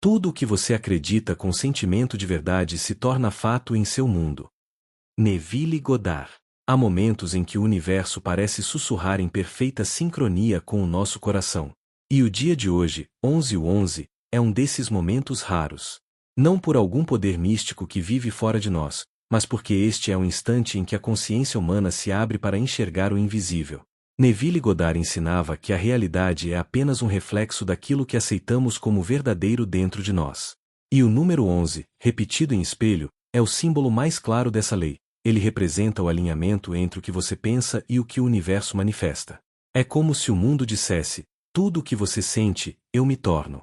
Tudo o que você acredita com sentimento de verdade se torna fato em seu mundo. Neville Goddard. Há momentos em que o universo parece sussurrar em perfeita sincronia com o nosso coração. E o dia de hoje, 11/11, é um desses momentos raros. Não por algum poder místico que vive fora de nós, mas porque este é o instante em que a consciência humana se abre para enxergar o invisível. Neville Goddard ensinava que a realidade é apenas um reflexo daquilo que aceitamos como verdadeiro dentro de nós. E o número 11, repetido em espelho, é o símbolo mais claro dessa lei. Ele representa o alinhamento entre o que você pensa e o que o universo manifesta. É como se o mundo dissesse: tudo o que você sente, eu me torno.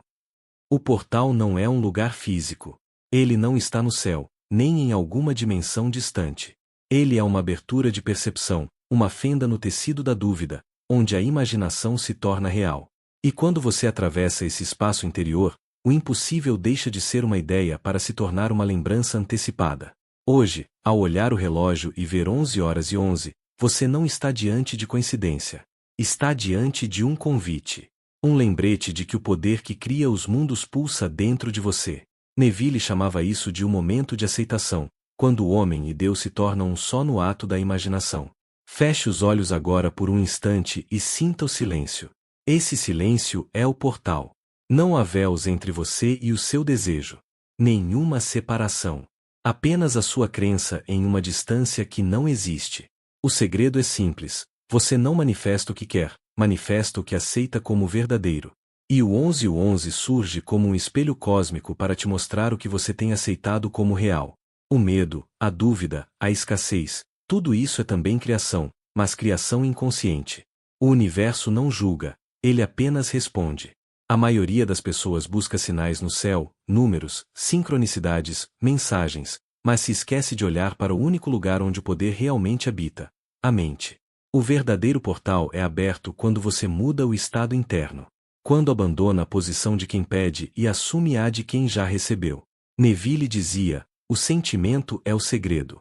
O portal não é um lugar físico. Ele não está no céu, nem em alguma dimensão distante. Ele é uma abertura de percepção, uma fenda no tecido da dúvida, onde a imaginação se torna real. E quando você atravessa esse espaço interior, o impossível deixa de ser uma ideia para se tornar uma lembrança antecipada. Hoje, ao olhar o relógio e ver 11h11, você não está diante de coincidência. Está diante de um convite. Um lembrete de que o poder que cria os mundos pulsa dentro de você. Neville chamava isso de um momento de aceitação, quando o homem e Deus se tornam um só no ato da imaginação. Feche os olhos agora por um instante e sinta o silêncio. Esse silêncio é o portal. Não há véus entre você e o seu desejo. Nenhuma separação. Apenas a sua crença em uma distância que não existe. O segredo é simples: você não manifesta o que quer, manifesta o que aceita como verdadeiro. E o 11/11 surge como um espelho cósmico para te mostrar o que você tem aceitado como real. O medo, a dúvida, a escassez, tudo isso é também criação, mas criação inconsciente. O universo não julga, ele apenas responde. A maioria das pessoas busca sinais no céu, números, sincronicidades, mensagens, mas se esquece de olhar para o único lugar onde o poder realmente habita: a mente. O verdadeiro portal é aberto quando você muda o estado interno. Quando abandona a posição de quem pede e assume a de quem já recebeu. Neville dizia: o sentimento é o segredo.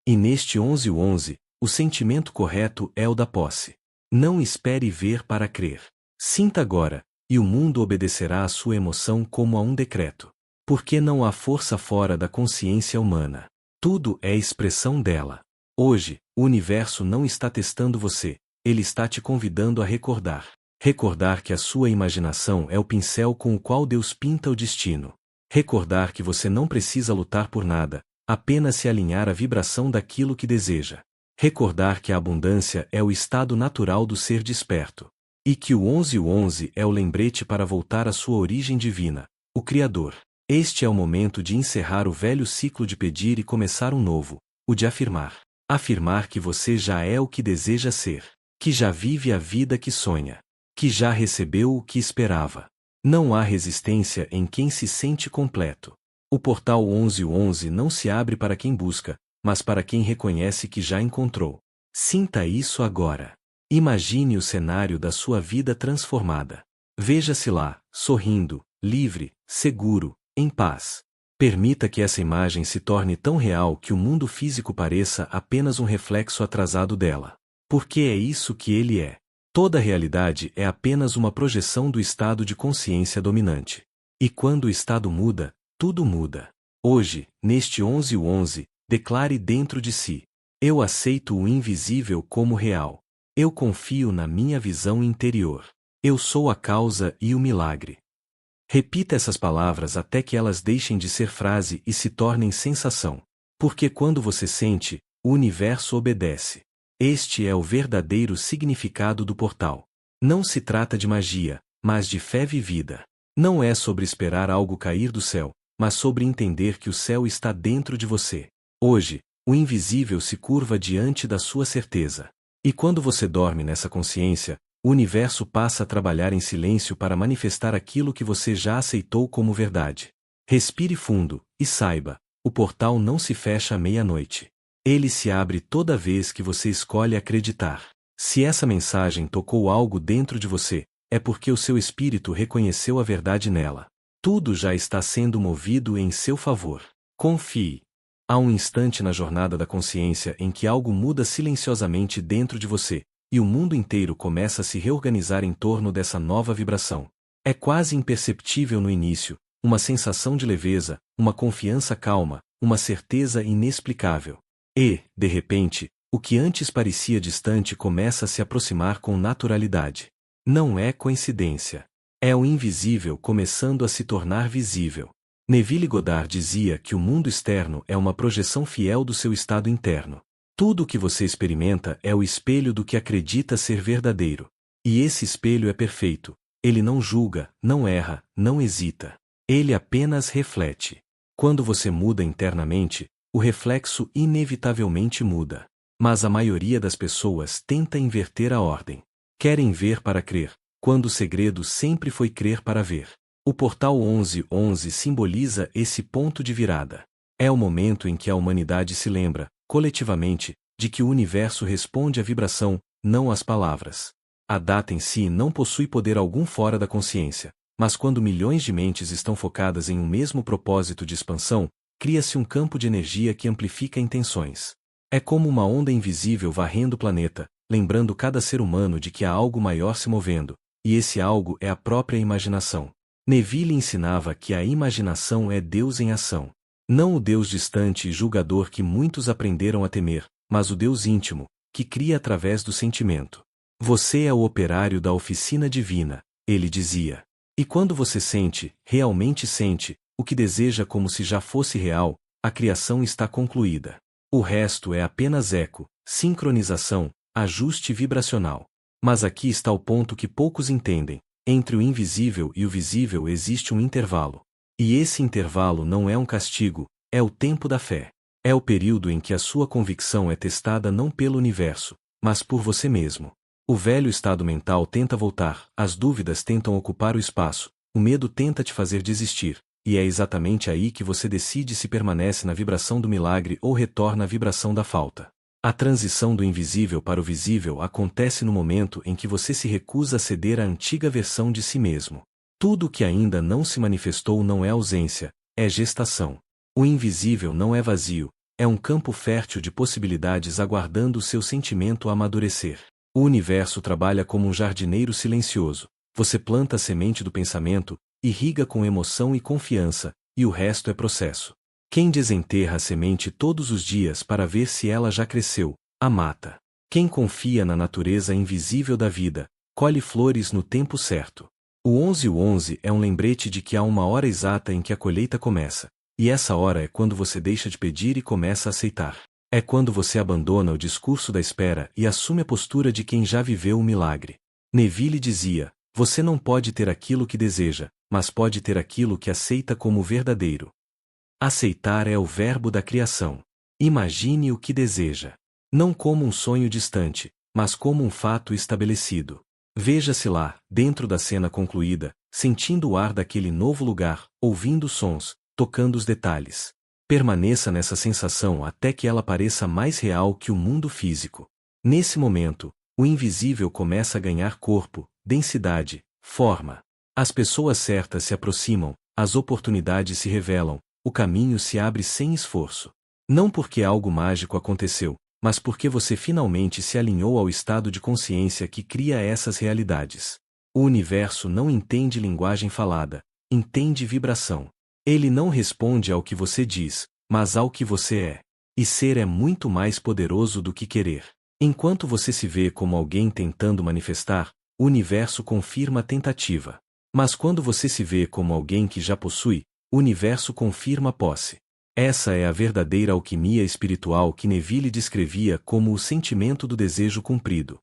E neste 11/11, o sentimento correto é o da posse. Não espere ver para crer. Sinta agora, e o mundo obedecerá à sua emoção como a um decreto. Porque não há força fora da consciência humana. Tudo é expressão dela. Hoje, o universo não está testando você, ele está te convidando a recordar. Recordar que a sua imaginação é o pincel com o qual Deus pinta o destino. Recordar que você não precisa lutar por nada, apenas se alinhar à vibração daquilo que deseja. Recordar que a abundância é o estado natural do ser desperto. E que o 11/11 é o lembrete para voltar à sua origem divina, o Criador. Este é o momento de encerrar o velho ciclo de pedir e começar um novo, o de afirmar. Afirmar que você já é o que deseja ser, que já vive a vida que sonha, que já recebeu o que esperava. Não há resistência em quem se sente completo. O portal 11/11 não se abre para quem busca, mas para quem reconhece que já encontrou. Sinta isso agora. Imagine o cenário da sua vida transformada. Veja-se lá, sorrindo, livre, seguro, em paz. Permita que essa imagem se torne tão real que o mundo físico pareça apenas um reflexo atrasado dela. Porque é isso que ele é. Toda realidade é apenas uma projeção do estado de consciência dominante. E quando o estado muda, tudo muda. Hoje, neste 11/11, declare dentro de si: eu aceito o invisível como real. Eu confio na minha visão interior. Eu sou a causa e o milagre. Repita essas palavras até que elas deixem de ser frase e se tornem sensação. Porque quando você sente, o universo obedece. Este é o verdadeiro significado do portal. Não se trata de magia, mas de fé vivida. Não é sobre esperar algo cair do céu, mas sobre entender que o céu está dentro de você. Hoje, o invisível se curva diante da sua certeza. E quando você dorme nessa consciência, o universo passa a trabalhar em silêncio para manifestar aquilo que você já aceitou como verdade. Respire fundo, e saiba, o portal não se fecha à meia-noite. Ele se abre toda vez que você escolhe acreditar. Se essa mensagem tocou algo dentro de você, é porque o seu espírito reconheceu a verdade nela. Tudo já está sendo movido em seu favor. Confie. Há um instante na jornada da consciência em que algo muda silenciosamente dentro de você, e o mundo inteiro começa a se reorganizar em torno dessa nova vibração. É quase imperceptível no início, uma sensação de leveza, uma confiança calma, uma certeza inexplicável. E, de repente, o que antes parecia distante começa a se aproximar com naturalidade. Não é coincidência. É o invisível começando a se tornar visível. Neville Goddard dizia que o mundo externo é uma projeção fiel do seu estado interno. Tudo o que você experimenta é o espelho do que acredita ser verdadeiro. E esse espelho é perfeito. Ele não julga, não erra, não hesita. Ele apenas reflete. Quando você muda internamente, o reflexo inevitavelmente muda. Mas a maioria das pessoas tenta inverter a ordem. Querem ver para crer, quando o segredo sempre foi crer para ver. O portal 1111 simboliza esse ponto de virada. É o momento em que a humanidade se lembra, coletivamente, de que o universo responde à vibração, não às palavras. A data em si não possui poder algum fora da consciência, mas quando milhões de mentes estão focadas em um mesmo propósito de expansão, cria-se um campo de energia que amplifica intenções. É como uma onda invisível varrendo o planeta, lembrando cada ser humano de que há algo maior se movendo, e esse algo é a própria imaginação. Neville ensinava que a imaginação é Deus em ação. Não o Deus distante e julgador que muitos aprenderam a temer, mas o Deus íntimo, que cria através do sentimento. Você é o operário da oficina divina, ele dizia. E quando você sente, realmente sente, o que deseja como se já fosse real, a criação está concluída. O resto é apenas eco, sincronização, ajuste vibracional. Mas aqui está o ponto que poucos entendem. Entre o invisível e o visível existe um intervalo. E esse intervalo não é um castigo, é o tempo da fé. É o período em que a sua convicção é testada não pelo universo, mas por você mesmo. O velho estado mental tenta voltar, as dúvidas tentam ocupar o espaço, o medo tenta te fazer desistir, e é exatamente aí que você decide se permanece na vibração do milagre ou retorna à vibração da falta. A transição do invisível para o visível acontece no momento em que você se recusa a ceder à antiga versão de si mesmo. Tudo o que ainda não se manifestou não é ausência, é gestação. O invisível não é vazio, é um campo fértil de possibilidades aguardando o seu sentimento a amadurecer. O universo trabalha como um jardineiro silencioso. Você planta a semente do pensamento, irriga com emoção e confiança, e o resto é processo. Quem desenterra a semente todos os dias para ver se ela já cresceu, a mata. Quem confia na natureza invisível da vida, colhe flores no tempo certo. O 1111 é um lembrete de que há uma hora exata em que a colheita começa, e essa hora é quando você deixa de pedir e começa a aceitar. É quando você abandona o discurso da espera e assume a postura de quem já viveu o milagre. Neville dizia: você não pode ter aquilo que deseja, mas pode ter aquilo que aceita como verdadeiro. Aceitar é o verbo da criação. Imagine o que deseja. Não como um sonho distante, mas como um fato estabelecido. Veja-se lá, dentro da cena concluída, sentindo o ar daquele novo lugar, ouvindo sons, tocando os detalhes. Permaneça nessa sensação até que ela pareça mais real que o mundo físico. Nesse momento, o invisível começa a ganhar corpo, densidade, forma. As pessoas certas se aproximam, as oportunidades se revelam, o caminho se abre sem esforço. Não porque algo mágico aconteceu, mas porque você finalmente se alinhou ao estado de consciência que cria essas realidades. O universo não entende linguagem falada, entende vibração. Ele não responde ao que você diz, mas ao que você é. E ser é muito mais poderoso do que querer. Enquanto você se vê como alguém tentando manifestar, o universo confirma a tentativa. Mas quando você se vê como alguém que já possui, o universo confirma a posse. Essa é a verdadeira alquimia espiritual que Neville descrevia como o sentimento do desejo cumprido.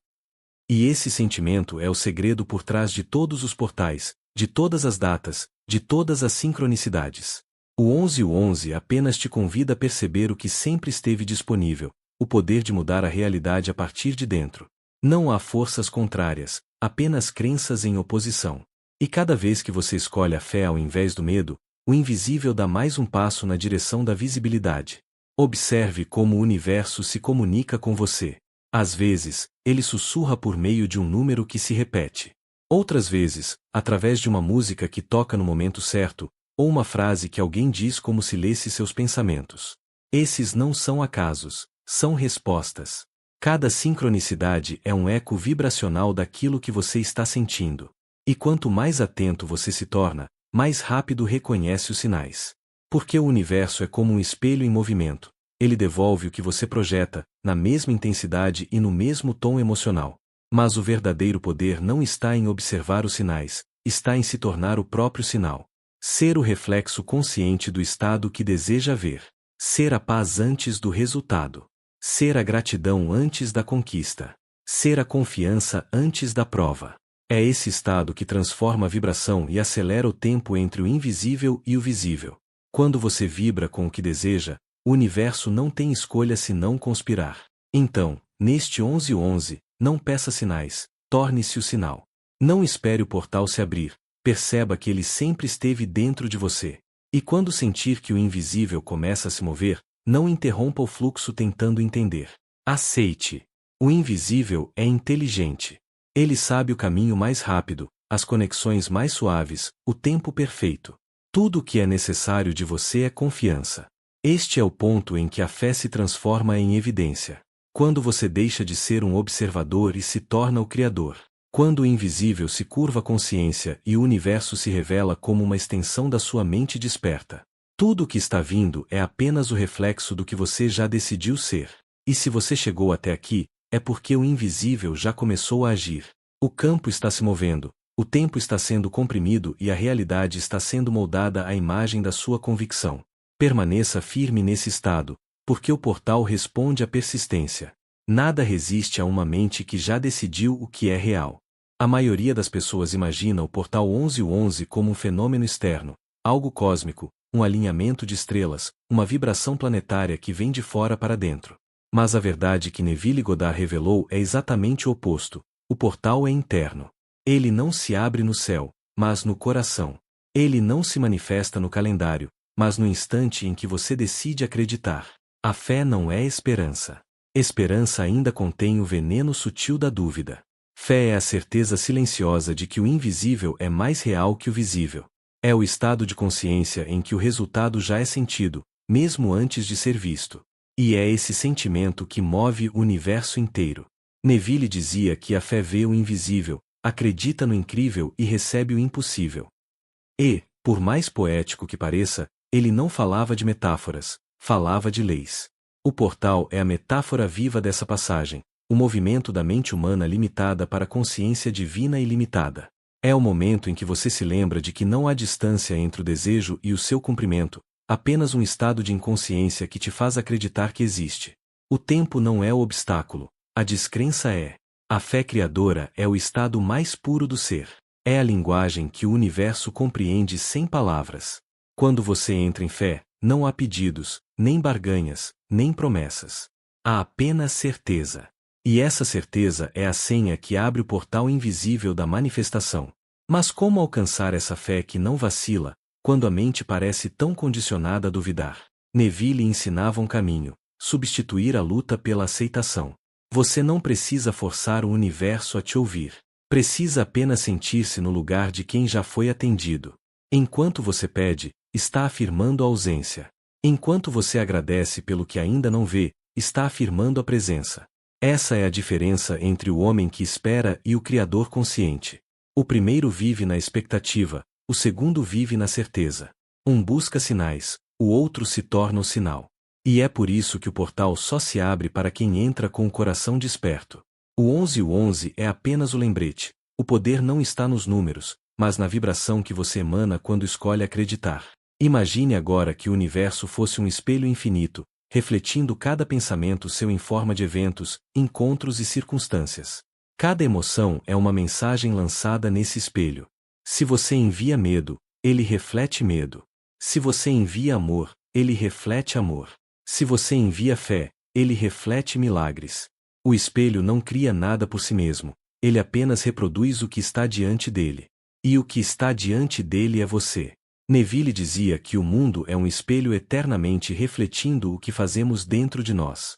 E esse sentimento é o segredo por trás de todos os portais, de todas as datas, de todas as sincronicidades. O 1111 apenas te convida a perceber o que sempre esteve disponível, o poder de mudar a realidade a partir de dentro. Não há forças contrárias, apenas crenças em oposição. E cada vez que você escolhe a fé ao invés do medo, o invisível dá mais um passo na direção da visibilidade. Observe como o universo se comunica com você. Às vezes, ele sussurra por meio de um número que se repete. Outras vezes, através de uma música que toca no momento certo, ou uma frase que alguém diz como se lesse seus pensamentos. Esses não são acasos, são respostas. Cada sincronicidade é um eco vibracional daquilo que você está sentindo. E quanto mais atento você se torna, mais rápido reconhece os sinais. Porque o universo é como um espelho em movimento. Ele devolve o que você projeta, na mesma intensidade e no mesmo tom emocional. Mas o verdadeiro poder não está em observar os sinais, está em se tornar o próprio sinal. Ser o reflexo consciente do estado que deseja ver. Ser a paz antes do resultado. Ser a gratidão antes da conquista. Ser a confiança antes da prova. É esse estado que transforma a vibração e acelera o tempo entre o invisível e o visível. Quando você vibra com o que deseja, o universo não tem escolha senão conspirar. Então, neste 11:11, não peça sinais, torne-se o sinal. Não espere o portal se abrir, perceba que ele sempre esteve dentro de você. E quando sentir que o invisível começa a se mover, não interrompa o fluxo tentando entender. Aceite. O invisível é inteligente. Ele sabe o caminho mais rápido, as conexões mais suaves, o tempo perfeito. Tudo o que é necessário de você é confiança. Este é o ponto em que a fé se transforma em evidência. Quando você deixa de ser um observador e se torna o Criador. Quando o invisível se curva à consciência e o universo se revela como uma extensão da sua mente desperta. Tudo o que está vindo é apenas o reflexo do que você já decidiu ser. E se você chegou até aqui, é porque o invisível já começou a agir. O campo está se movendo, o tempo está sendo comprimido e a realidade está sendo moldada à imagem da sua convicção. Permaneça firme nesse estado, porque o portal responde à persistência. Nada resiste a uma mente que já decidiu o que é real. A maioria das pessoas imagina o portal 11:11 como um fenômeno externo, algo cósmico, um alinhamento de estrelas, uma vibração planetária que vem de fora para dentro. Mas a verdade que Neville Goddard revelou é exatamente o oposto. O portal é interno. Ele não se abre no céu, mas no coração. Ele não se manifesta no calendário, mas no instante em que você decide acreditar. A fé não é esperança. Esperança ainda contém o veneno sutil da dúvida. Fé é a certeza silenciosa de que o invisível é mais real que o visível. É o estado de consciência em que o resultado já é sentido, mesmo antes de ser visto. E é esse sentimento que move o universo inteiro. Neville dizia que a fé vê o invisível, acredita no incrível e recebe o impossível. E, por mais poético que pareça, ele não falava de metáforas, falava de leis. O portal é a metáfora viva dessa passagem, o movimento da mente humana limitada para a consciência divina ilimitada. É o momento em que você se lembra de que não há distância entre o desejo e o seu cumprimento, apenas um estado de inconsciência que te faz acreditar que existe. O tempo não é o obstáculo, a descrença é. A fé criadora é o estado mais puro do ser. É a linguagem que o universo compreende sem palavras. Quando você entra em fé, não há pedidos, nem barganhas, nem promessas. Há apenas certeza. E essa certeza é a senha que abre o portal invisível da manifestação. Mas como alcançar essa fé que não vacila, quando a mente parece tão condicionada a duvidar? Neville ensinava um caminho: substituir a luta pela aceitação. Você não precisa forçar o universo a te ouvir. Precisa apenas sentir-se no lugar de quem já foi atendido. Enquanto você pede, está afirmando a ausência. Enquanto você agradece pelo que ainda não vê, está afirmando a presença. Essa é a diferença entre o homem que espera e o Criador consciente. O primeiro vive na expectativa, o segundo vive na certeza. Um busca sinais, o outro se torna o sinal. E é por isso que o portal só se abre para quem entra com o coração desperto. O 11:11 é apenas o lembrete. O poder não está nos números, mas na vibração que você emana quando escolhe acreditar. Imagine agora que o universo fosse um espelho infinito, refletindo cada pensamento seu em forma de eventos, encontros e circunstâncias. Cada emoção é uma mensagem lançada nesse espelho. Se você envia medo, ele reflete medo. Se você envia amor, ele reflete amor. Se você envia fé, ele reflete milagres. O espelho não cria nada por si mesmo, ele apenas reproduz o que está diante dele. E o que está diante dele é você. Neville dizia que o mundo é um espelho eternamente refletindo o que fazemos dentro de nós.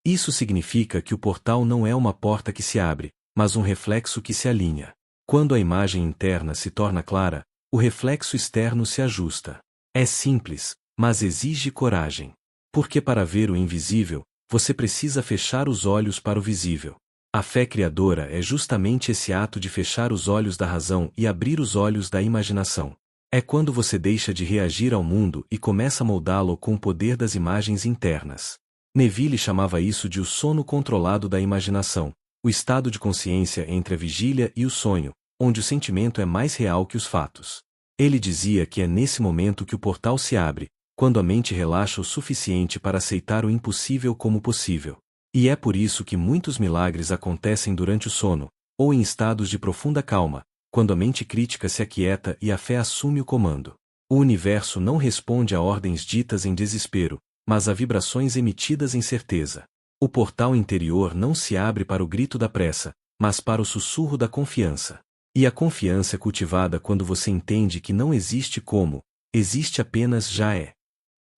Isso significa que o portal não é uma porta que se abre, mas um reflexo que se alinha. Quando a imagem interna se torna clara, o reflexo externo se ajusta. É simples, mas exige coragem. Porque para ver o invisível, você precisa fechar os olhos para o visível. A fé criadora é justamente esse ato de fechar os olhos da razão e abrir os olhos da imaginação. É quando você deixa de reagir ao mundo e começa a moldá-lo com o poder das imagens internas. Neville chamava isso de o sono controlado da imaginação, o estado de consciência entre a vigília e o sonho, onde o sentimento é mais real que os fatos. Ele dizia que é nesse momento que o portal se abre, quando a mente relaxa o suficiente para aceitar o impossível como possível. E é por isso que muitos milagres acontecem durante o sono, ou em estados de profunda calma, quando a mente crítica se aquieta e a fé assume o comando. O universo não responde a ordens ditas em desespero, mas a vibrações emitidas em certeza. O portal interior não se abre para o grito da pressa, mas para o sussurro da confiança. E a confiança é cultivada quando você entende que não existe como, existe apenas já é.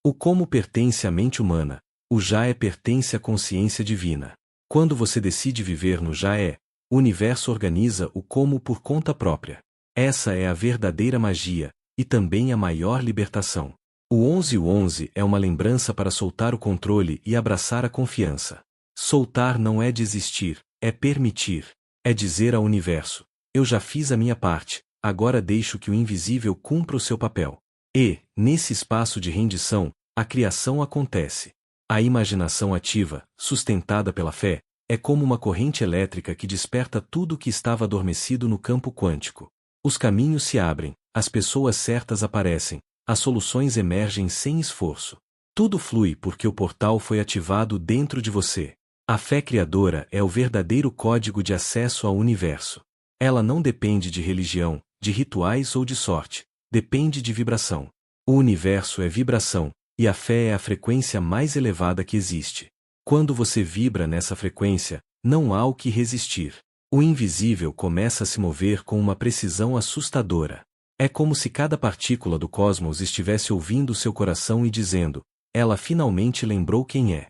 O como pertence à mente humana, o já é pertence à consciência divina. Quando você decide viver no já é, o universo organiza o como por conta própria. Essa é a verdadeira magia, e também a maior libertação. O 1111 é uma lembrança para soltar o controle e abraçar a confiança. Soltar não é desistir, é permitir. É dizer ao universo: eu já fiz a minha parte, agora deixo que o invisível cumpra o seu papel. E, nesse espaço de rendição, a criação acontece. A imaginação ativa, sustentada pela fé, é como uma corrente elétrica que desperta tudo o que estava adormecido no campo quântico. Os caminhos se abrem, as pessoas certas aparecem, as soluções emergem sem esforço. Tudo flui porque o portal foi ativado dentro de você. A fé criadora é o verdadeiro código de acesso ao universo. Ela não depende de religião, de rituais ou de sorte. Depende de vibração. O universo é vibração, e a fé é a frequência mais elevada que existe. Quando você vibra nessa frequência, não há o que resistir. O invisível começa a se mover com uma precisão assustadora. É como se cada partícula do cosmos estivesse ouvindo seu coração e dizendo: ela finalmente lembrou quem é.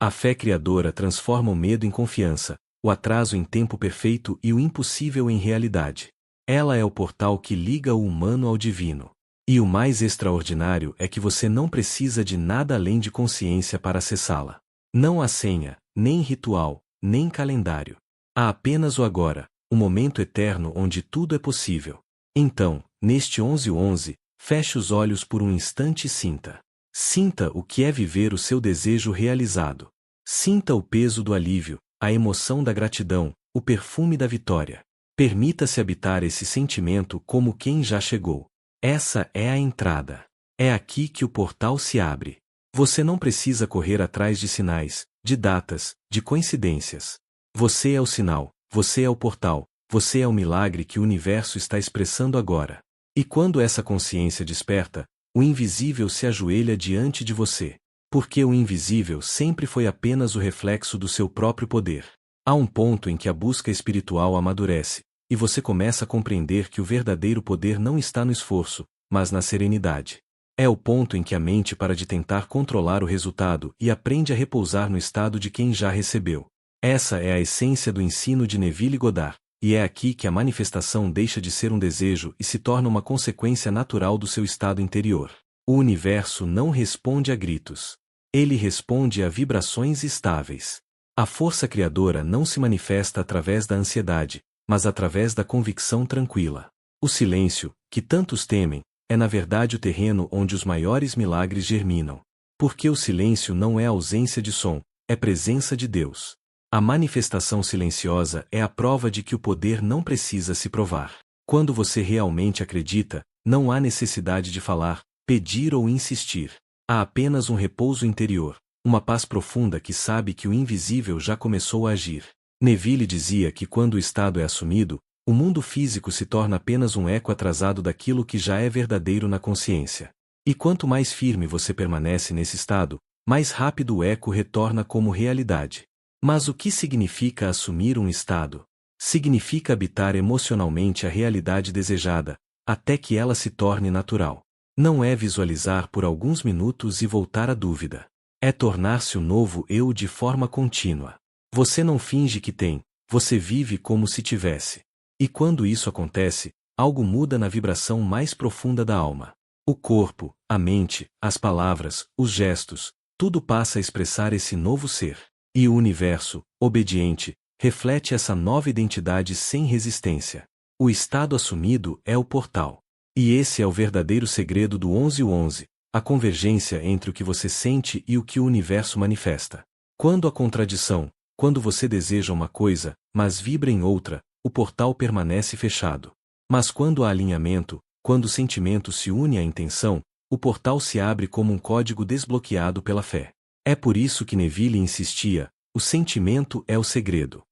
A fé criadora transforma o medo em confiança, o atraso em tempo perfeito e o impossível em realidade. Ela é o portal que liga o humano ao divino. E o mais extraordinário é que você não precisa de nada além de consciência para acessá-la. Não há senha, nem ritual, nem calendário. Há apenas o agora, o momento eterno onde tudo é possível. Então, neste 1111, feche os olhos por um instante e sinta. Sinta o que é viver o seu desejo realizado. Sinta o peso do alívio, a emoção da gratidão, o perfume da vitória. Permita-se habitar esse sentimento como quem já chegou. Essa é a entrada. É aqui que o portal se abre. Você não precisa correr atrás de sinais, de datas, de coincidências. Você é o sinal, você é o portal, você é o milagre que o universo está expressando agora. E quando essa consciência desperta, o invisível se ajoelha diante de você. Porque o invisível sempre foi apenas o reflexo do seu próprio poder. Há um ponto em que a busca espiritual amadurece, e você começa a compreender que o verdadeiro poder não está no esforço, mas na serenidade. É o ponto em que a mente para de tentar controlar o resultado e aprende a repousar no estado de quem já recebeu. Essa é a essência do ensino de Neville Goddard, e é aqui que a manifestação deixa de ser um desejo e se torna uma consequência natural do seu estado interior. O universo não responde a gritos. Ele responde a vibrações estáveis. A força criadora não se manifesta através da ansiedade, mas através da convicção tranquila. O silêncio, que tantos temem, é na verdade o terreno onde os maiores milagres germinam. Porque o silêncio não é ausência de som, é presença de Deus. A manifestação silenciosa é a prova de que o poder não precisa se provar. Quando você realmente acredita, não há necessidade de falar, pedir ou insistir. Há apenas um repouso interior, uma paz profunda que sabe que o invisível já começou a agir. Neville dizia que quando o estado é assumido, o mundo físico se torna apenas um eco atrasado daquilo que já é verdadeiro na consciência. E quanto mais firme você permanece nesse estado, mais rápido o eco retorna como realidade. Mas o que significa assumir um estado? Significa habitar emocionalmente a realidade desejada, até que ela se torne natural. Não é visualizar por alguns minutos e voltar à dúvida. É tornar-se o novo eu de forma contínua. Você não finge que tem, você vive como se tivesse. E quando isso acontece, algo muda na vibração mais profunda da alma. O corpo, a mente, as palavras, os gestos, tudo passa a expressar esse novo ser. E o universo, obediente, reflete essa nova identidade sem resistência. O estado assumido é o portal. E esse é o verdadeiro segredo do 1111, a convergência entre o que você sente e o que o universo manifesta. Quando há contradição, quando você deseja uma coisa, mas vibra em outra, o portal permanece fechado. Mas quando há alinhamento, quando o sentimento se une à intenção, o portal se abre como um código desbloqueado pela fé. É por isso que Neville insistia: o sentimento é o segredo.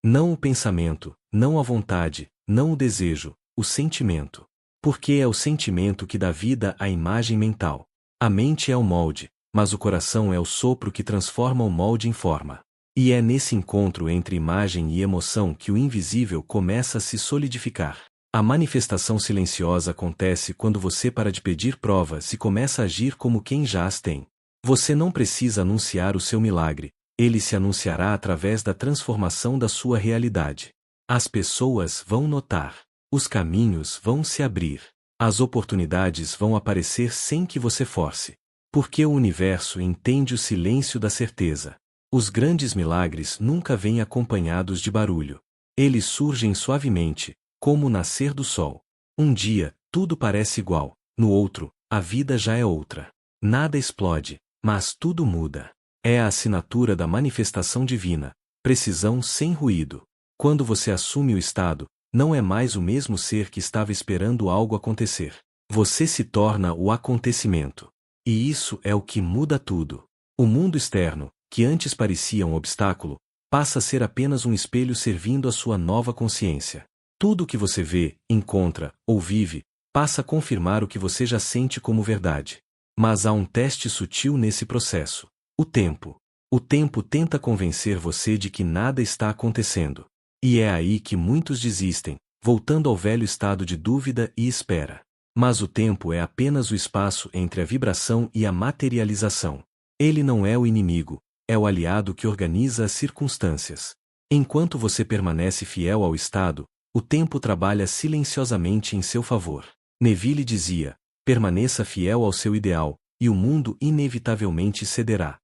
Não o pensamento, não a vontade, não o desejo, o sentimento. Porque é o sentimento que dá vida à imagem mental. A mente é o molde, mas o coração é o sopro que transforma o molde em forma. E é nesse encontro entre imagem e emoção que o invisível começa a se solidificar. A manifestação silenciosa acontece quando você para de pedir provas e começa a agir como quem já as tem. Você não precisa anunciar o seu milagre, ele se anunciará através da transformação da sua realidade. As pessoas vão notar. Os caminhos vão se abrir. As oportunidades vão aparecer sem que você force. Porque o universo entende o silêncio da certeza. Os grandes milagres nunca vêm acompanhados de barulho. Eles surgem suavemente, como o nascer do sol. Um dia, tudo parece igual, no outro, a vida já é outra. Nada explode, mas tudo muda. É a assinatura da manifestação divina, precisão sem ruído. Quando você assume o estado, não é mais o mesmo ser que estava esperando algo acontecer. Você se torna o acontecimento. E isso é o que muda tudo. O mundo externo, que antes parecia um obstáculo, passa a ser apenas um espelho servindo à sua nova consciência. Tudo o que você vê, encontra ou vive, passa a confirmar o que você já sente como verdade. Mas há um teste sutil nesse processo: o tempo. O tempo tenta convencer você de que nada está acontecendo. E é aí que muitos desistem, voltando ao velho estado de dúvida e espera. Mas o tempo é apenas o espaço entre a vibração e a materialização. Ele não é o inimigo, é o aliado que organiza as circunstâncias. Enquanto você permanece fiel ao estado, o tempo trabalha silenciosamente em seu favor. Neville dizia: permaneça fiel ao seu ideal, e o mundo inevitavelmente cederá.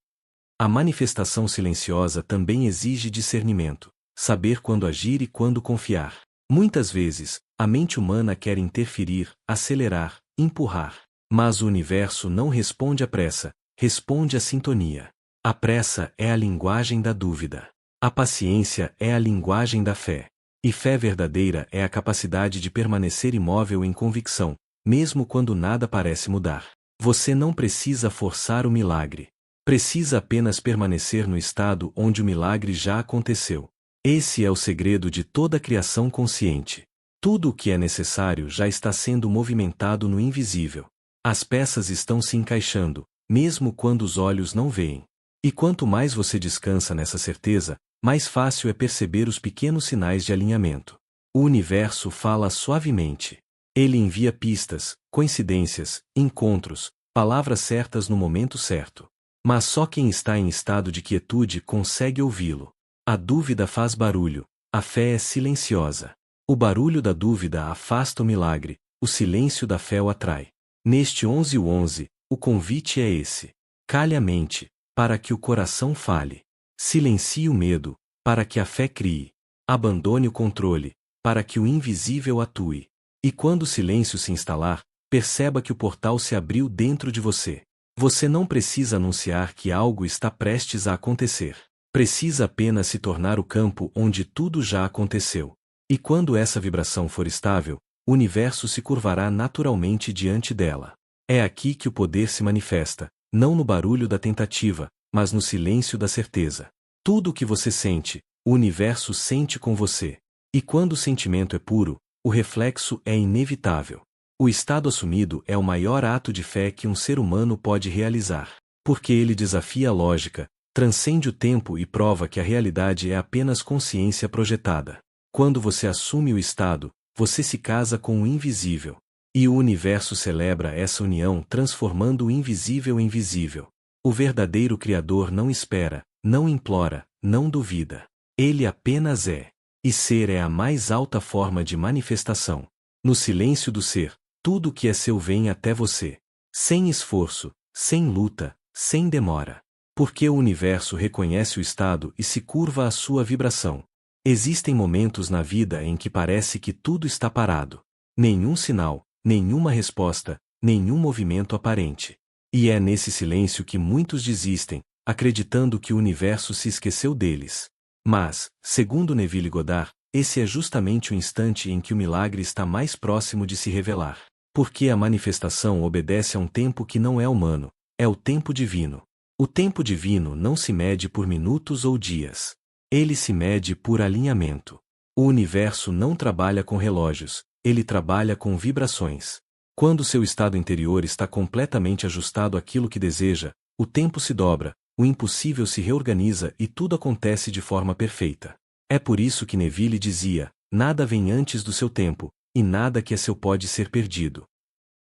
A manifestação silenciosa também exige discernimento. Saber quando agir e quando confiar. Muitas vezes, a mente humana quer interferir, acelerar, empurrar. Mas o universo não responde à pressa, responde à sintonia. A pressa é a linguagem da dúvida. A paciência é a linguagem da fé. E fé verdadeira é a capacidade de permanecer imóvel em convicção, mesmo quando nada parece mudar. Você não precisa forçar o milagre. Precisa apenas permanecer no estado onde o milagre já aconteceu. Esse é o segredo de toda criação consciente. Tudo o que é necessário já está sendo movimentado no invisível. As peças estão se encaixando, mesmo quando os olhos não veem. E quanto mais você descansa nessa certeza, mais fácil é perceber os pequenos sinais de alinhamento. O universo fala suavemente. Ele envia pistas, coincidências, encontros, palavras certas no momento certo. Mas só quem está em estado de quietude consegue ouvi-lo. A dúvida faz barulho, a fé é silenciosa. O barulho da dúvida afasta o milagre, o silêncio da fé o atrai. Neste 1111, o convite é esse: cale a mente, para que o coração fale. Silencie o medo, para que a fé crie. Abandone o controle, para que o invisível atue. E quando o silêncio se instalar, perceba que o portal se abriu dentro de você. Você não precisa anunciar que algo está prestes a acontecer. Precisa apenas se tornar o campo onde tudo já aconteceu. E quando essa vibração for estável, o universo se curvará naturalmente diante dela. É aqui que o poder se manifesta, não no barulho da tentativa, mas no silêncio da certeza. Tudo o que você sente, o universo sente com você. E quando o sentimento é puro, o reflexo é inevitável. O estado assumido é o maior ato de fé que um ser humano pode realizar. Porque ele desafia a lógica, transcende o tempo e prova que a realidade é apenas consciência projetada. Quando você assume o estado, você se casa com o invisível. E o universo celebra essa união transformando o invisível em visível. O verdadeiro Criador não espera, não implora, não duvida. Ele apenas é. E ser é a mais alta forma de manifestação. No silêncio do ser, tudo que é seu vem até você. Sem esforço, sem luta, sem demora. Porque o universo reconhece o estado e se curva à sua vibração. Existem momentos na vida em que parece que tudo está parado. Nenhum sinal, nenhuma resposta, nenhum movimento aparente. E é nesse silêncio que muitos desistem, acreditando que o universo se esqueceu deles. Mas, segundo Neville Goddard, esse é justamente o instante em que o milagre está mais próximo de se revelar. Porque a manifestação obedece a um tempo que não é humano, é o tempo divino. O tempo divino não se mede por minutos ou dias. Ele se mede por alinhamento. O universo não trabalha com relógios, ele trabalha com vibrações. Quando seu estado interior está completamente ajustado àquilo que deseja, o tempo se dobra, o impossível se reorganiza e tudo acontece de forma perfeita. É por isso que Neville dizia: nada vem antes do seu tempo, e nada que é seu pode ser perdido.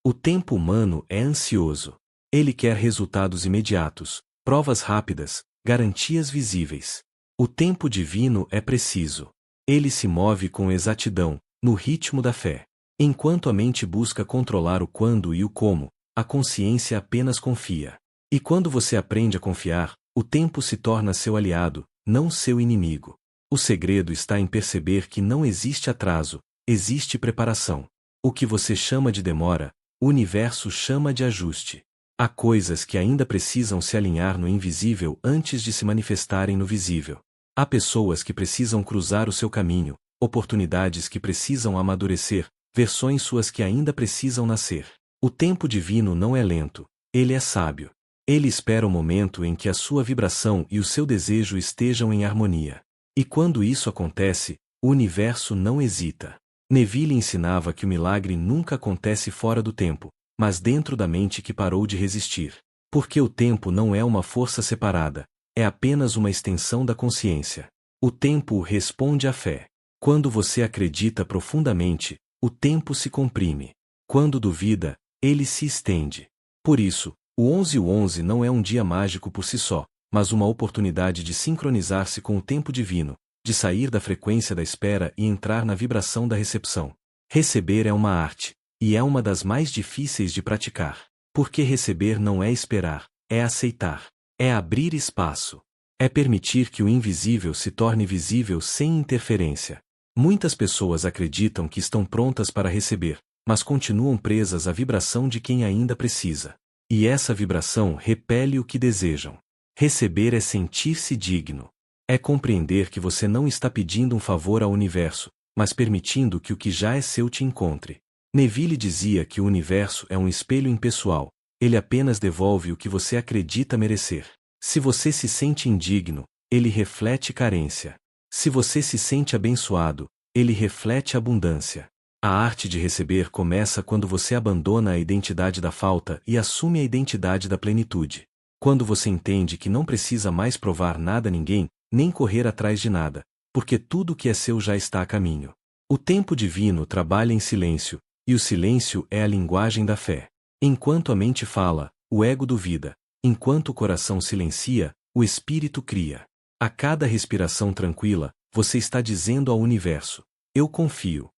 O tempo humano é ansioso. Ele quer resultados imediatos, provas rápidas, garantias visíveis. O tempo divino é preciso. Ele se move com exatidão, no ritmo da fé. Enquanto a mente busca controlar o quando e o como, a consciência apenas confia. E quando você aprende a confiar, o tempo se torna seu aliado, não seu inimigo. O segredo está em perceber que não existe atraso, existe preparação. O que você chama de demora, o universo chama de ajuste. Há coisas que ainda precisam se alinhar no invisível antes de se manifestarem no visível. Há pessoas que precisam cruzar o seu caminho, oportunidades que precisam amadurecer, versões suas que ainda precisam nascer. O tempo divino não é lento, ele é sábio. Ele espera o momento em que a sua vibração e o seu desejo estejam em harmonia. E quando isso acontece, o universo não hesita. Neville ensinava que o milagre nunca acontece fora do tempo, mas dentro da mente que parou de resistir. Porque o tempo não é uma força separada, é apenas uma extensão da consciência. O tempo responde à fé. Quando você acredita profundamente, o tempo se comprime. Quando duvida, ele se estende. Por isso, o 11/11 não é um dia mágico por si só, mas uma oportunidade de sincronizar-se com o tempo divino, de sair da frequência da espera e entrar na vibração da recepção. Receber é uma arte, e é uma das mais difíceis de praticar. Porque receber não é esperar, é aceitar. É abrir espaço. É permitir que o invisível se torne visível sem interferência. Muitas pessoas acreditam que estão prontas para receber, mas continuam presas à vibração de quem ainda precisa. E essa vibração repele o que desejam. Receber é sentir-se digno. É compreender que você não está pedindo um favor ao universo, mas permitindo que o que já é seu te encontre. Neville dizia que o universo é um espelho impessoal, ele apenas devolve o que você acredita merecer. Se você se sente indigno, ele reflete carência. Se você se sente abençoado, ele reflete abundância. A arte de receber começa quando você abandona a identidade da falta e assume a identidade da plenitude. Quando você entende que não precisa mais provar nada a ninguém, nem correr atrás de nada, porque tudo que é seu já está a caminho. O tempo divino trabalha em silêncio, e o silêncio é a linguagem da fé. Enquanto a mente fala, o ego duvida. Enquanto o coração silencia, o espírito cria. A cada respiração tranquila, você está dizendo ao universo: eu confio.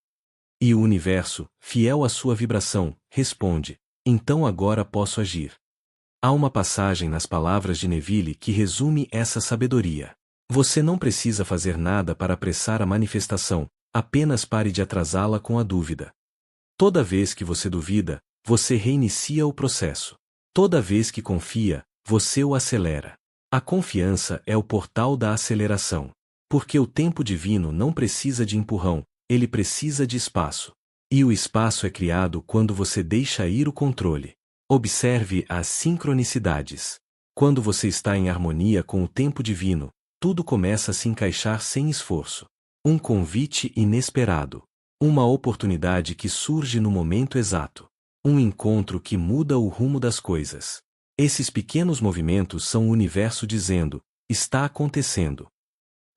E o universo, fiel à sua vibração, responde: então agora posso agir. Há uma passagem nas palavras de Neville que resume essa sabedoria. Você não precisa fazer nada para apressar a manifestação, apenas pare de atrasá-la com a dúvida. Toda vez que você duvida, você reinicia o processo. Toda vez que confia, você o acelera. A confiança é o portal da aceleração. Porque o tempo divino não precisa de empurrão, ele precisa de espaço. E o espaço é criado quando você deixa ir o controle. Observe as sincronicidades. Quando você está em harmonia com o tempo divino, tudo começa a se encaixar sem esforço. Um convite inesperado. Uma oportunidade que surge no momento exato. Um encontro que muda o rumo das coisas. Esses pequenos movimentos são o universo dizendo: está acontecendo.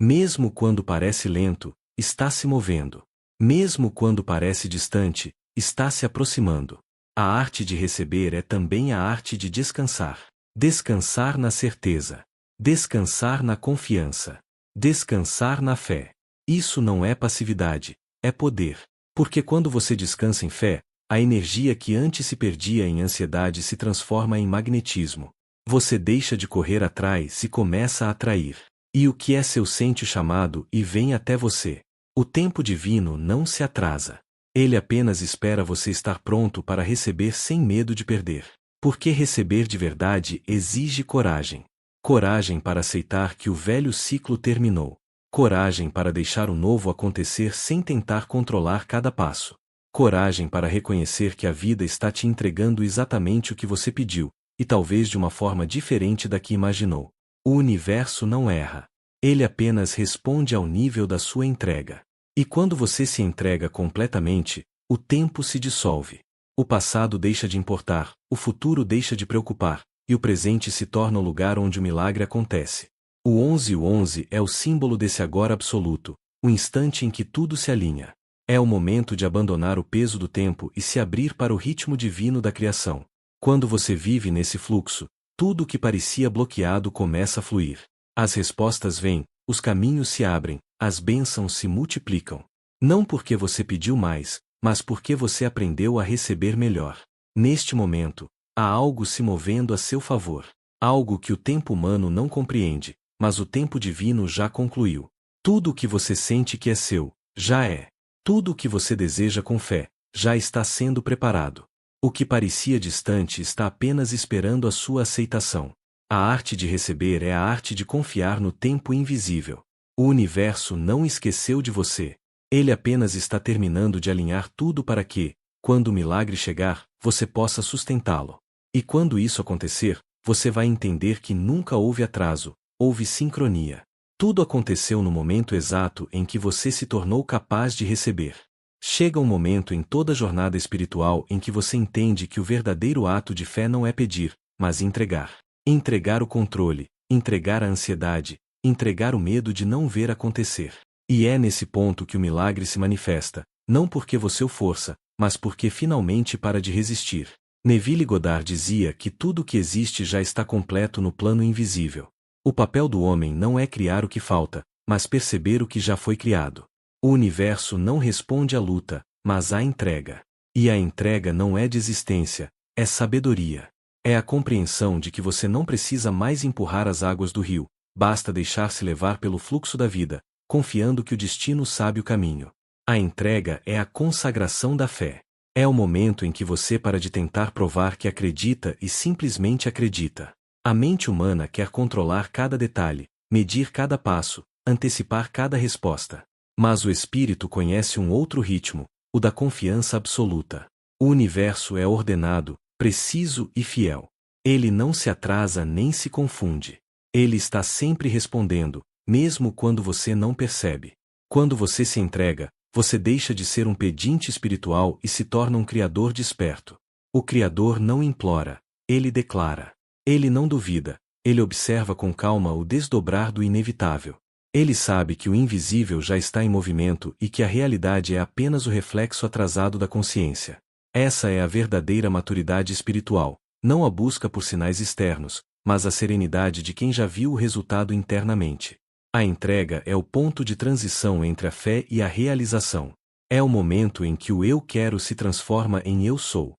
Mesmo quando parece lento, está se movendo. Mesmo quando parece distante, está se aproximando. A arte de receber é também a arte de descansar. Descansar na certeza. Descansar na confiança. Descansar na fé. Isso não é passividade, é poder. Porque quando você descansa em fé, a energia que antes se perdia em ansiedade se transforma em magnetismo. Você deixa de correr atrás e começa a atrair. E o que é seu sente o chamado e vem até você. O tempo divino não se atrasa. Ele apenas espera você estar pronto para receber sem medo de perder. Porque receber de verdade exige coragem. Coragem para aceitar que o velho ciclo terminou. Coragem para deixar o novo acontecer sem tentar controlar cada passo. Coragem para reconhecer que a vida está te entregando exatamente o que você pediu, e talvez de uma forma diferente da que imaginou. O universo não erra. Ele apenas responde ao nível da sua entrega. E quando você se entrega completamente, o tempo se dissolve. O passado deixa de importar, o futuro deixa de preocupar, e o presente se torna o lugar onde o milagre acontece. O 11 é o símbolo desse agora absoluto, o instante em que tudo se alinha. É o momento de abandonar o peso do tempo e se abrir para o ritmo divino da criação. Quando você vive nesse fluxo, tudo o que parecia bloqueado começa a fluir. As respostas vêm, os caminhos se abrem, as bênçãos se multiplicam. Não porque você pediu mais, mas porque você aprendeu a receber melhor. Neste momento, há algo se movendo a seu favor. Algo que o tempo humano não compreende, mas o tempo divino já concluiu. Tudo o que você sente que é seu, já é. Tudo o que você deseja com fé, já está sendo preparado. O que parecia distante está apenas esperando a sua aceitação. A arte de receber é a arte de confiar no tempo invisível. O universo não esqueceu de você. Ele apenas está terminando de alinhar tudo para que, quando o milagre chegar, você possa sustentá-lo. E quando isso acontecer, você vai entender que nunca houve atraso, houve sincronia. Tudo aconteceu no momento exato em que você se tornou capaz de receber. Chega um momento em toda a jornada espiritual em que você entende que o verdadeiro ato de fé não é pedir, mas entregar. Entregar o controle, entregar a ansiedade, entregar o medo de não ver acontecer. E é nesse ponto que o milagre se manifesta, não porque você o força, mas porque finalmente para de resistir. Neville Goddard dizia que tudo o que existe já está completo no plano invisível. O papel do homem não é criar o que falta, mas perceber o que já foi criado. O universo não responde à luta, mas à entrega. E a entrega não é desistência, é sabedoria. É a compreensão de que você não precisa mais empurrar as águas do rio, basta deixar-se levar pelo fluxo da vida, confiando que o destino sabe o caminho. A entrega é a consagração da fé. É o momento em que você para de tentar provar que acredita e simplesmente acredita. A mente humana quer controlar cada detalhe, medir cada passo, antecipar cada resposta. Mas o espírito conhece um outro ritmo, o da confiança absoluta. O universo é ordenado, preciso e fiel. Ele não se atrasa nem se confunde. Ele está sempre respondendo, mesmo quando você não percebe. Quando você se entrega, você deixa de ser um pedinte espiritual e se torna um criador desperto. O criador não implora, ele declara. Ele não duvida, ele observa com calma o desdobrar do inevitável. Ele sabe que o invisível já está em movimento e que a realidade é apenas o reflexo atrasado da consciência. Essa é a verdadeira maturidade espiritual, não a busca por sinais externos, mas a serenidade de quem já viu o resultado internamente. A entrega é o ponto de transição entre a fé e a realização. É o momento em que o eu quero se transforma em eu sou.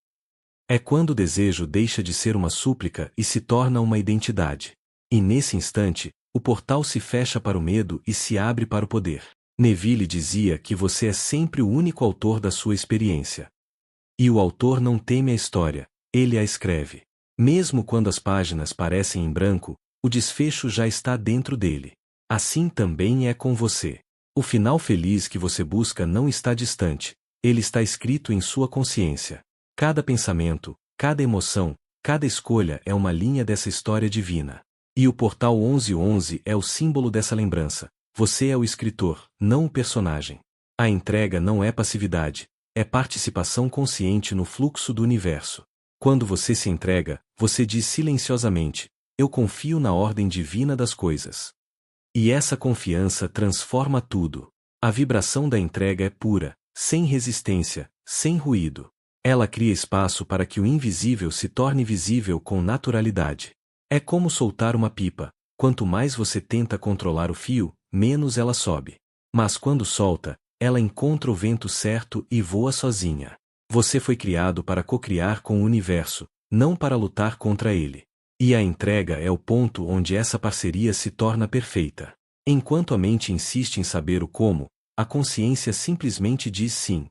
É quando o desejo deixa de ser uma súplica e se torna uma identidade. E nesse instante, o portal se fecha para o medo e se abre para o poder. Neville dizia que você é sempre o único autor da sua experiência. E o autor não teme a história, ele a escreve. Mesmo quando as páginas parecem em branco, o desfecho já está dentro dele. Assim também é com você. O final feliz que você busca não está distante, ele está escrito em sua consciência. Cada pensamento, cada emoção, cada escolha é uma linha dessa história divina. E o portal 1111 é o símbolo dessa lembrança. Você é o escritor, não o personagem. A entrega não é passividade, é participação consciente no fluxo do universo. Quando você se entrega, você diz silenciosamente: eu confio na ordem divina das coisas. E essa confiança transforma tudo. A vibração da entrega é pura, sem resistência, sem ruído. Ela cria espaço para que o invisível se torne visível com naturalidade. É como soltar uma pipa: quanto mais você tenta controlar o fio, menos ela sobe. Mas quando solta, ela encontra o vento certo e voa sozinha. Você foi criado para cocriar com o universo, não para lutar contra ele. E a entrega é o ponto onde essa parceria se torna perfeita. Enquanto a mente insiste em saber o como, a consciência simplesmente diz sim.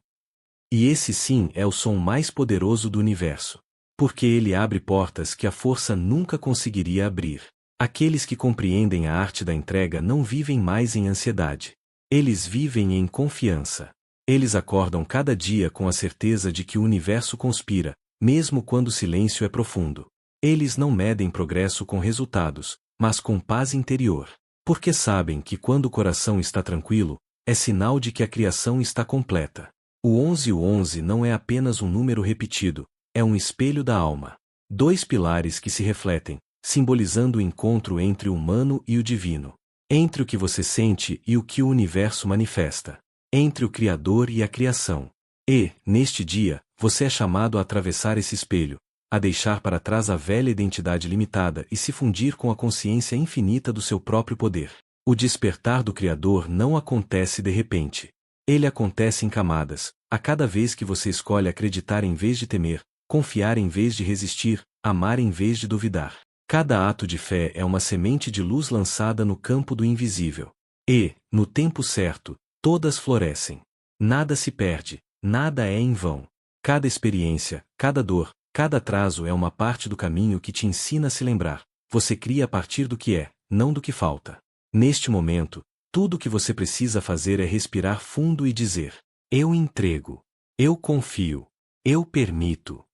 E esse sim é o som mais poderoso do universo. Porque ele abre portas que a força nunca conseguiria abrir. Aqueles que compreendem a arte da entrega não vivem mais em ansiedade. Eles vivem em confiança. Eles acordam cada dia com a certeza de que o universo conspira, mesmo quando o silêncio é profundo. Eles não medem progresso com resultados, mas com paz interior. Porque sabem que quando o coração está tranquilo, é sinal de que a criação está completa. O 11 não é apenas um número repetido, é um espelho da alma. Dois pilares que se refletem, simbolizando o encontro entre o humano e o divino. Entre o que você sente e o que o universo manifesta. Entre o Criador e a criação. E, neste dia, você é chamado a atravessar esse espelho, a deixar para trás a velha identidade limitada e se fundir com a consciência infinita do seu próprio poder. O despertar do Criador não acontece de repente. Ele acontece em camadas, a cada vez que você escolhe acreditar em vez de temer, confiar em vez de resistir, amar em vez de duvidar. Cada ato de fé é uma semente de luz lançada no campo do invisível. E, no tempo certo, todas florescem. Nada se perde, nada é em vão. Cada experiência, cada dor, cada atraso é uma parte do caminho que te ensina a se lembrar. Você cria a partir do que é, não do que falta. Neste momento, tudo o que você precisa fazer é respirar fundo e dizer: eu entrego. Eu confio. Eu permito.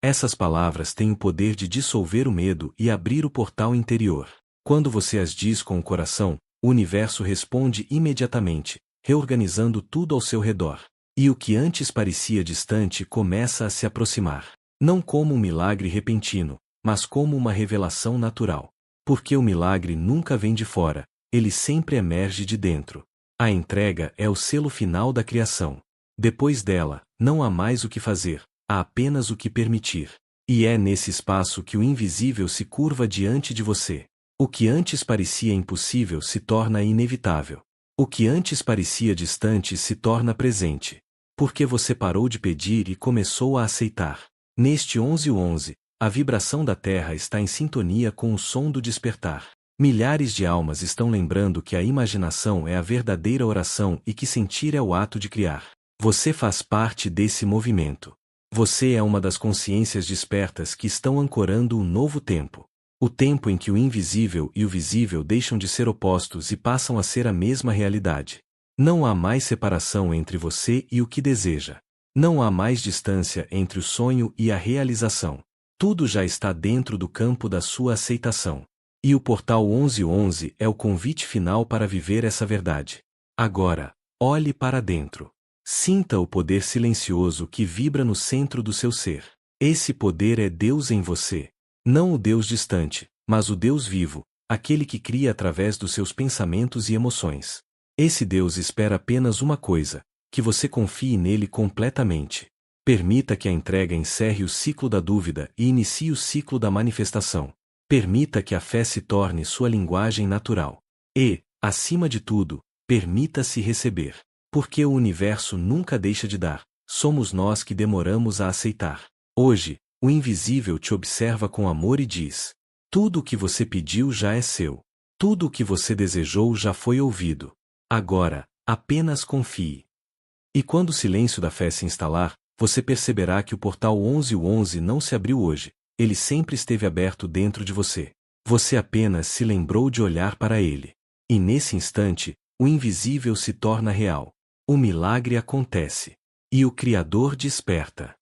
Essas palavras têm o poder de dissolver o medo e abrir o portal interior. Quando você as diz com o coração, o universo responde imediatamente, reorganizando tudo ao seu redor. E o que antes parecia distante começa a se aproximar. Não como um milagre repentino, mas como uma revelação natural. Porque o milagre nunca vem de fora, ele sempre emerge de dentro. A entrega é o selo final da criação. Depois dela, não há mais o que fazer, há apenas o que permitir. E é nesse espaço que o invisível se curva diante de você. O que antes parecia impossível se torna inevitável. O que antes parecia distante se torna presente. Porque você parou de pedir e começou a aceitar. Neste 11, a vibração da Terra está em sintonia com o som do despertar. Milhares de almas estão lembrando que a imaginação é a verdadeira oração e que sentir é o ato de criar. Você faz parte desse movimento. Você é uma das consciências despertas que estão ancorando um novo tempo. O tempo em que o invisível e o visível deixam de ser opostos e passam a ser a mesma realidade. Não há mais separação entre você e o que deseja. Não há mais distância entre o sonho e a realização. Tudo já está dentro do campo da sua aceitação. E o portal 11 é o convite final para viver essa verdade. Agora, olhe para dentro. Sinta o poder silencioso que vibra no centro do seu ser. Esse poder é Deus em você. Não o Deus distante, mas o Deus vivo, aquele que cria através dos seus pensamentos e emoções. Esse Deus espera apenas uma coisa: que você confie nele completamente. Permita que a entrega encerre o ciclo da dúvida e inicie o ciclo da manifestação. Permita que a fé se torne sua linguagem natural. E, acima de tudo, permita-se receber. Porque o universo nunca deixa de dar, somos nós que demoramos a aceitar. Hoje, o invisível te observa com amor e diz: tudo o que você pediu já é seu. Tudo o que você desejou já foi ouvido. Agora, apenas confie. E quando o silêncio da fé se instalar, você perceberá que o portal 11 não se abriu hoje, ele sempre esteve aberto dentro de você. Você apenas se lembrou de olhar para ele. E nesse instante, o invisível se torna real. O milagre acontece. E o Criador desperta.